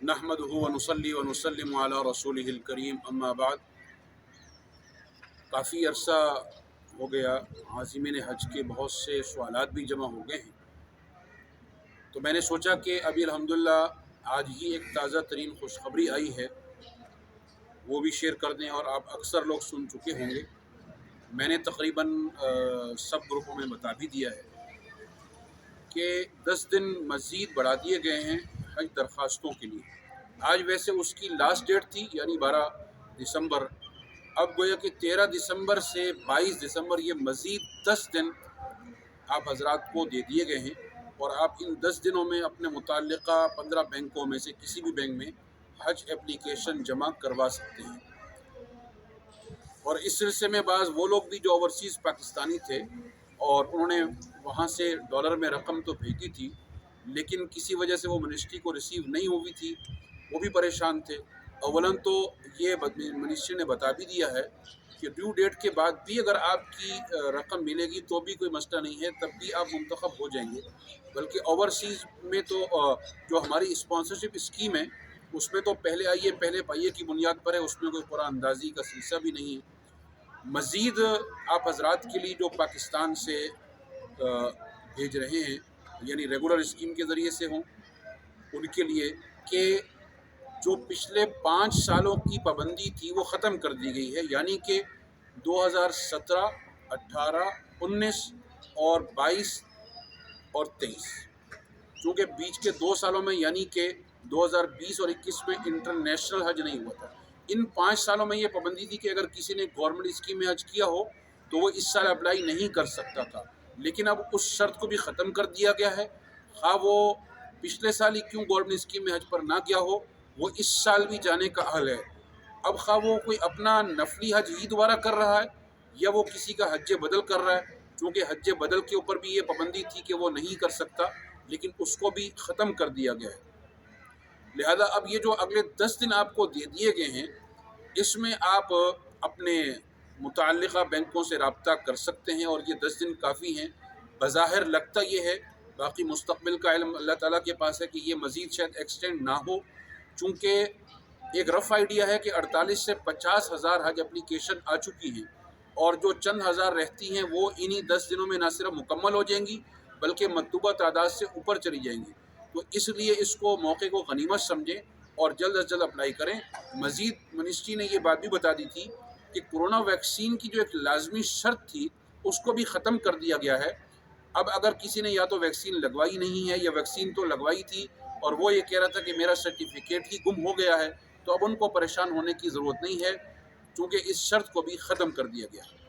नहमदुहु व नुसल्ली व नुसल्लिमु अला रसूलिहिल करीम अम्मा बाद। काफ़ी अरसा हो गया, आज़िमीन हज के बहुत से सवालात भी जमा हो गए हैं, तो मैंने सोचा कि अभी अल्हम्दुलिल्लाह आज ही एक ताज़ा तरीन खुशखबरी आई है, वो भी शेयर कर दें। और आप अक्सर लोग सुन चुके होंगे, मैंने तकरीबन सब ग्रुपों में बता भी दिया है कि 10 दिन मज़ीद बढ़ा दिए गए हैं हज दरख्वास्तों के लिए। आज वैसे उसकी लास्ट डेट थी, यानी 12 दिसंबर। अब गोया कि 13 दिसंबर से 22 दिसंबर ये मज़ीद 10 दिन आप हजरात को दे दिए गए हैं, और आप इन 10 दिनों में अपने मुताल्लिक़ा 15 बैंकों में से किसी भी बैंक में हज एप्लीकेशन जमा करवा सकते हैं। और इस सिलसिले में बाज़ वो लोग भी जो ओवरसीज़ पाकिस्तानी थे और उन्होंने वहाँ से डॉलर में रकम तो भेजी थी, लेकिन किसी वजह से वो मिनिस्ट्री को रिसीव नहीं हुई थी, वो भी परेशान थे। अवलन तो ये मिनिस्ट्री ने बता भी दिया है कि ड्यू डेट के बाद भी अगर आपकी रकम मिलेगी तो भी कोई मसला नहीं है, तब भी आप मुंतखब हो जाएंगे। बल्कि ओवरसीज़ में तो जो हमारी स्पॉन्सरशिप स्कीम है, उसमें तो पहले आइए पहले पाइए की बुनियाद पर है, उसमें कोई कुरान अंदाज़ी का सिलसिला भी नहीं है। मज़ीद आप हजरात के लिए जो पाकिस्तान से भेज रहे हैं, यानी रेगुलर स्कीम के ज़रिए से हों, उनके लिए कि जो पिछले 5 सालों की पाबंदी थी वो ख़त्म कर दी गई है। यानी कि 2017, 18, 19 और 22 और 23, चूँकि बीच के 2 सालों में यानी कि 2020 और 21 में इंटरनेशनल हज नहीं हुआ था। इन 5 सालों में ये पाबंदी थी कि अगर किसी ने गवर्नमेंट स्कीम में हज किया हो तो वो इस साल अप्लाई नहीं कर सकता था, लेकिन अब उस शर्त को भी ख़त्म कर दिया गया है। हाँ, वो पिछले साल ही क्यों गवर्नमेंट स्कीम में हज पर ना गया हो, वो इस साल भी जाने का अहल है। अब खा वो कोई अपना नफली हज ही दोबारा कर रहा है या वो किसी का हज बदल कर रहा है, क्योंकि हज बदल के ऊपर भी ये पाबंदी थी कि वो नहीं कर सकता, लेकिन उसको भी ख़त्म कर दिया गया है। लिहाजा अब ये जो अगले 10 दिन आपको दे दिए गए हैं, इसमें आप अपने मुताल्लिक़ा बैंकों से रब्ता कर सकते हैं, और ये 10 दिन काफ़ी हैं। बज़ाहिर लगता ये है, बाकी मुस्तक़बिल का इल्म अल्लाह ताला के पास है कि ये मज़ीद शायद एक्सटेंड ना हो, चूँकि एक रफ़ आइडिया है कि 48 से 50 हज़ार हज एप्लीकेशन आ चुकी हैं, और जो चंद हज़ार रहती हैं वो इन्हीं 10 दिनों में ना सिर्फ मुकम्मल हो जाएंगी बल्कि मतलूबा तादाद से ऊपर चली जाएंगी। तो इसलिए इसको मौके को गनीमत समझें और जल्द अज जल्द अप्लाई करें। मज़ीद मिनिस्ट्री ने ये बात भी बता दी थी कि कोरोना वैक्सीन की जो एक लाजमी शर्त थी उसको भी ख़त्म कर दिया गया है। अब अगर किसी ने या तो वैक्सीन लगवाई नहीं है या वैक्सीन तो लगवाई थी और वो ये कह रहा था कि मेरा सर्टिफिकेट ही गुम हो गया है, तो अब उनको परेशान होने की ज़रूरत नहीं है, क्योंकि इस शर्त को भी ख़त्म कर दिया गया है।